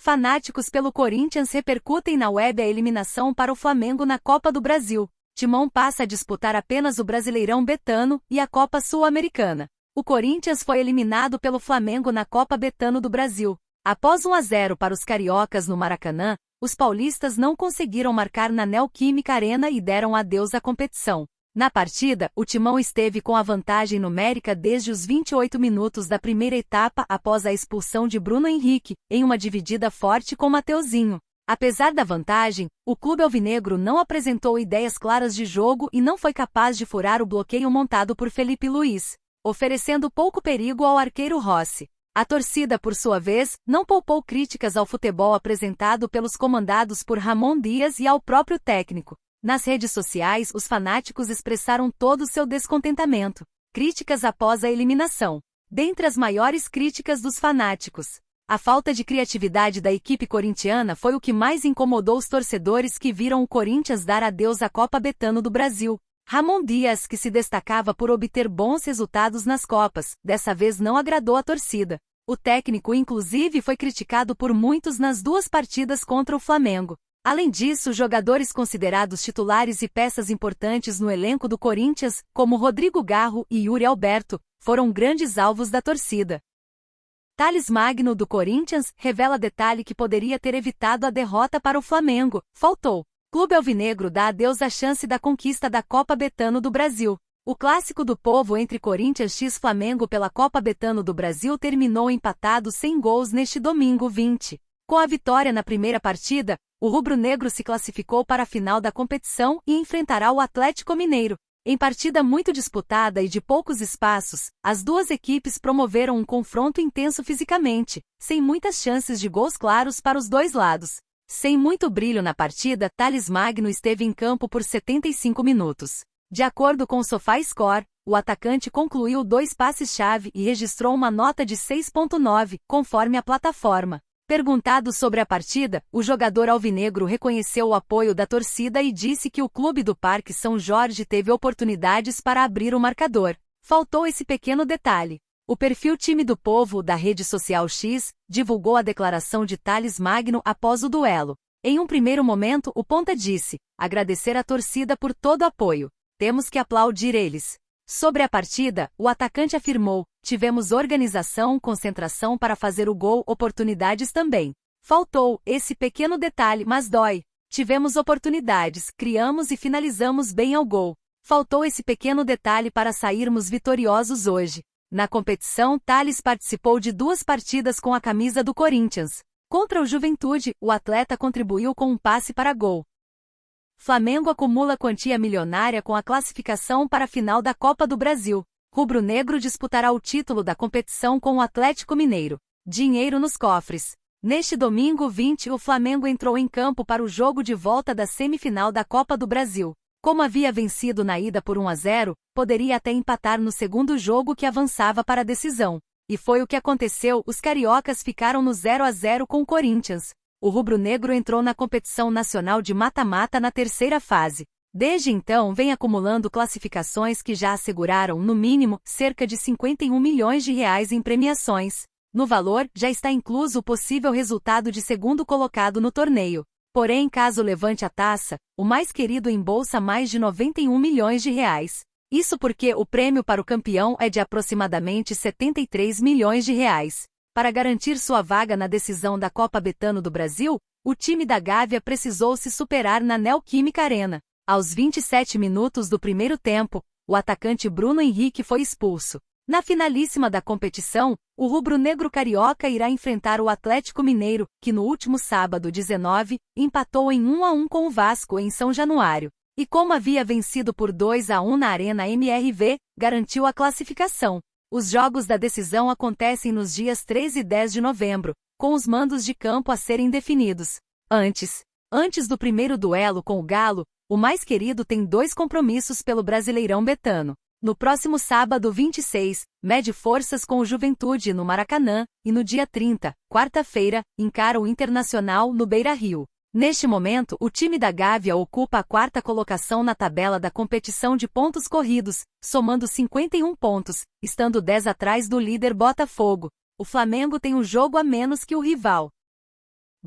Fanáticos pelo Corinthians repercutem na web a eliminação para o Flamengo na Copa do Brasil. Timão passa a disputar apenas o Brasileirão Betano e a Copa Sul-Americana. O Corinthians foi eliminado pelo Flamengo na Copa Betano do Brasil. Após 1-0 para os cariocas no Maracanã, os paulistas não conseguiram marcar na Neoquímica Arena e deram adeus à competição. Na partida, o Timão esteve com a vantagem numérica desde os 28 minutos da primeira etapa após a expulsão de Bruno Henrique, em uma dividida forte com Mateuzinho. Apesar da vantagem, o clube alvinegro não apresentou ideias claras de jogo e não foi capaz de furar o bloqueio montado por Felipe Luiz, oferecendo pouco perigo ao arqueiro Rossi. A torcida, por sua vez, não poupou críticas ao futebol apresentado pelos comandados por Ramon Dias e ao próprio técnico. Nas redes sociais, os fanáticos expressaram todo o seu descontentamento. Críticas após a eliminação. Dentre as maiores críticas dos fanáticos, a falta de criatividade da equipe corintiana foi o que mais incomodou os torcedores que viram o Corinthians dar adeus à Copa Betano do Brasil. Ramon Dias, que se destacava por obter bons resultados nas Copas, dessa vez não agradou a torcida. O técnico inclusive foi criticado por muitos nas duas partidas contra o Flamengo. Além disso, jogadores considerados titulares e peças importantes no elenco do Corinthians, como Rodrigo Garro e Yuri Alberto, foram grandes alvos da torcida. Thales Magno do Corinthians revela detalhe que poderia ter evitado a derrota para o Flamengo. Faltou. Clube alvinegro dá adeus à chance da conquista da Copa Betano do Brasil. O clássico do povo entre Corinthians x Flamengo pela Copa Betano do Brasil terminou empatado sem gols neste domingo 20. Com a vitória na primeira partida, o rubro-negro se classificou para a final da competição e enfrentará o Atlético Mineiro. Em partida muito disputada e de poucos espaços, as duas equipes promoveram um confronto intenso fisicamente, sem muitas chances de gols claros para os dois lados. Sem muito brilho na partida, Thales Magno esteve em campo por 75 minutos. De acordo com o SofaScore, o atacante concluiu 2 passes-chave e registrou uma nota de 6.9, conforme a plataforma. Perguntado sobre a partida, o jogador alvinegro reconheceu o apoio da torcida e disse que o clube do Parque São Jorge teve oportunidades para abrir o marcador. Faltou esse pequeno detalhe. O perfil Time do Povo, da rede social X, divulgou a declaração de Thales Magno após o duelo. Em um primeiro momento, o ponta disse: agradecer à torcida por todo o apoio. Temos que aplaudir eles. Sobre a partida, o atacante afirmou: tivemos organização, concentração para fazer o gol, oportunidades também. Faltou esse pequeno detalhe, mas dói. Tivemos oportunidades, criamos e finalizamos bem ao gol. Faltou esse pequeno detalhe para sairmos vitoriosos hoje. Na competição, Thales participou de 2 partidas com a camisa do Corinthians. Contra o Juventude, o atleta contribuiu com um passe para gol. Flamengo acumula quantia milionária com a classificação para a final da Copa do Brasil. Rubro-negro disputará o título da competição com o Atlético Mineiro. Dinheiro nos cofres. Neste domingo 20, o Flamengo entrou em campo para o jogo de volta da semifinal da Copa do Brasil. Como havia vencido na ida por 1-0, poderia até empatar no segundo jogo que avançava para a decisão. E foi o que aconteceu, os cariocas ficaram no 0-0 com o Corinthians. O rubro-negro entrou na competição nacional de mata-mata na terceira fase. Desde então vem acumulando classificações que já asseguraram, no mínimo, cerca de 51 milhões de reais em premiações. No valor, já está incluso o possível resultado de segundo colocado no torneio. Porém, caso levante a taça, o mais querido embolsa mais de 91 milhões de reais. Isso porque o prêmio para o campeão é de aproximadamente 73 milhões de reais. Para garantir sua vaga na decisão da Copa Betano do Brasil, o time da Gávea precisou se superar na Neoquímica Arena. Aos 27 minutos do primeiro tempo, o atacante Bruno Henrique foi expulso. Na finalíssima da competição, o rubro-negro carioca irá enfrentar o Atlético Mineiro, que no último sábado 19, empatou em 1-1 com o Vasco em São Januário. E como havia vencido por 2-1 na Arena MRV, garantiu a classificação. Os jogos da decisão acontecem nos dias 13 e 10 de novembro, com os mandos de campo a serem definidos. Antes do primeiro duelo com o Galo, o mais querido tem 2 compromissos pelo Brasileirão Betano. No próximo sábado 26, mede forças com o Juventude no Maracanã, e no dia 30, quarta-feira, encara o Internacional no Beira-Rio. Neste momento, o time da Gávea ocupa a 4ª colocação na tabela da competição de pontos corridos, somando 51 pontos, estando 10 atrás do líder Botafogo. O Flamengo tem um jogo a menos que o rival.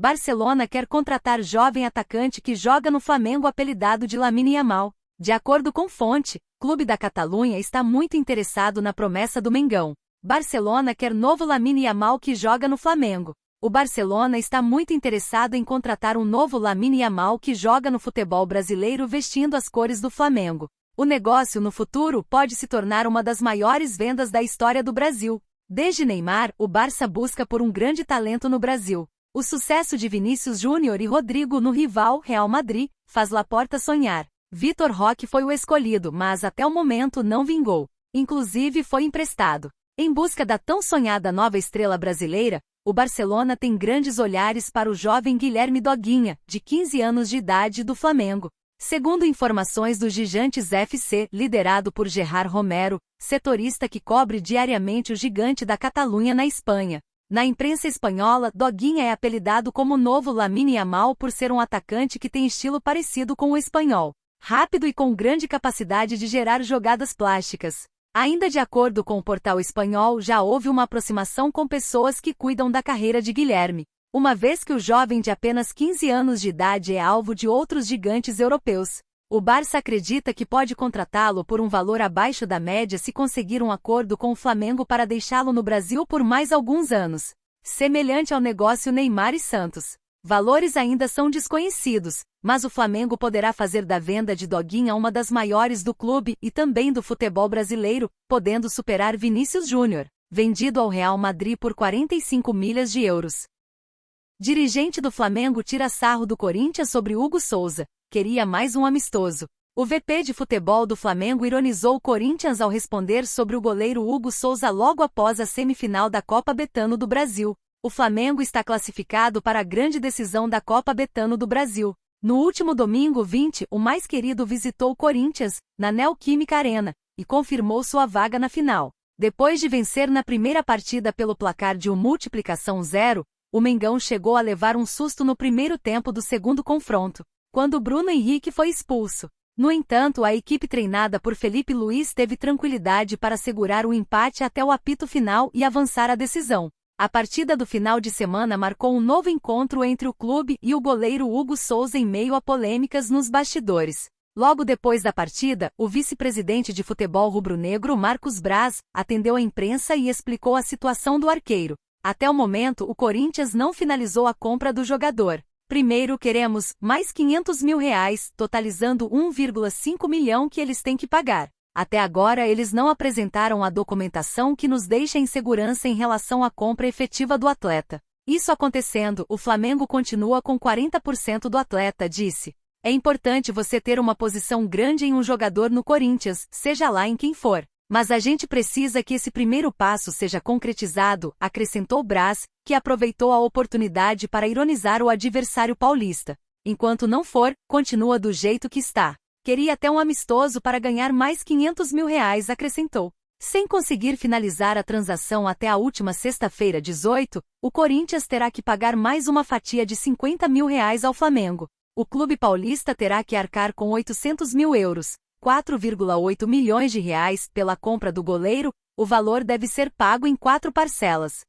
Barcelona quer contratar jovem atacante que joga no Flamengo apelidado de Lamine Yamal. De acordo com fonte, clube da Catalunha está muito interessado na promessa do Mengão. Barcelona quer novo Lamine Yamal que joga no Flamengo. O Barcelona está muito interessado em contratar um novo Lamine Yamal que joga no futebol brasileiro vestindo as cores do Flamengo. O negócio no futuro pode se tornar uma das maiores vendas da história do Brasil. Desde Neymar, o Barça busca por um grande talento no Brasil. O sucesso de Vinícius Júnior e Rodrigo no rival Real Madrid faz Laporta sonhar. Vitor Roque foi o escolhido, mas até o momento não vingou. Inclusive foi emprestado. Em busca da tão sonhada nova estrela brasileira, o Barcelona tem grandes olhares para o jovem Guilherme Doguinha, de 15 anos de idade, do Flamengo. Segundo informações do Gigantes FC, liderado por Gerard Romero, setorista que cobre diariamente o gigante da Catalunha na Espanha. Na imprensa espanhola, Doguinha é apelidado como novo Lamine Yamal por ser um atacante que tem estilo parecido com o espanhol. Rápido e com grande capacidade de gerar jogadas plásticas. Ainda de acordo com o portal espanhol, já houve uma aproximação com pessoas que cuidam da carreira de Guilherme, uma vez que o jovem de apenas 15 anos de idade é alvo de outros gigantes europeus. O Barça acredita que pode contratá-lo por um valor abaixo da média se conseguir um acordo com o Flamengo para deixá-lo no Brasil por mais alguns anos. Semelhante ao negócio Neymar e Santos. Valores ainda são desconhecidos, mas o Flamengo poderá fazer da venda de Doguinha uma das maiores do clube e também do futebol brasileiro, podendo superar Vinícius Júnior, vendido ao Real Madrid por 45 milhas de euros. Dirigente do Flamengo tira sarro do Corinthians sobre Hugo Souza. Queria mais um amistoso. O VP de futebol do Flamengo ironizou o Corinthians ao responder sobre o goleiro Hugo Souza logo após a semifinal da Copa Betano do Brasil. O Flamengo está classificado para a grande decisão da Copa Betano do Brasil. No último domingo 20, o mais querido visitou o Corinthians, na Neoquímica Arena, e confirmou sua vaga na final. Depois de vencer na primeira partida pelo placar de 1-0, o Mengão chegou a levar um susto no primeiro tempo do segundo confronto, quando Bruno Henrique foi expulso. No entanto, a equipe treinada por Felipe Luiz teve tranquilidade para segurar o empate até o apito final e avançar à decisão. A partida do final de semana marcou um novo encontro entre o clube e o goleiro Hugo Souza em meio a polêmicas nos bastidores. Logo depois da partida, o vice-presidente de futebol rubro-negro Marcos Braz atendeu a imprensa e explicou a situação do arqueiro. Até o momento, o Corinthians não finalizou a compra do jogador. Primeiro queremos mais 500 mil reais, totalizando 1,5 milhão que eles têm que pagar. Até agora eles não apresentaram a documentação que nos deixa em segurança em relação à compra efetiva do atleta. Isso acontecendo, o Flamengo continua com 40% do atleta, disse. É importante você ter uma posição grande em um jogador no Corinthians, seja lá em quem for. Mas a gente precisa que esse primeiro passo seja concretizado, acrescentou Braz, que aproveitou a oportunidade para ironizar o adversário paulista. Enquanto não for, continua do jeito que está. Queria até um amistoso para ganhar mais 500 mil reais, acrescentou. Sem conseguir finalizar a transação até a última sexta-feira 18, o Corinthians terá que pagar mais uma fatia de 50 mil reais ao Flamengo. O clube paulista terá que arcar com 800 mil euros. 4,8 milhões de reais pela compra do goleiro. O valor deve ser pago em 4 parcelas.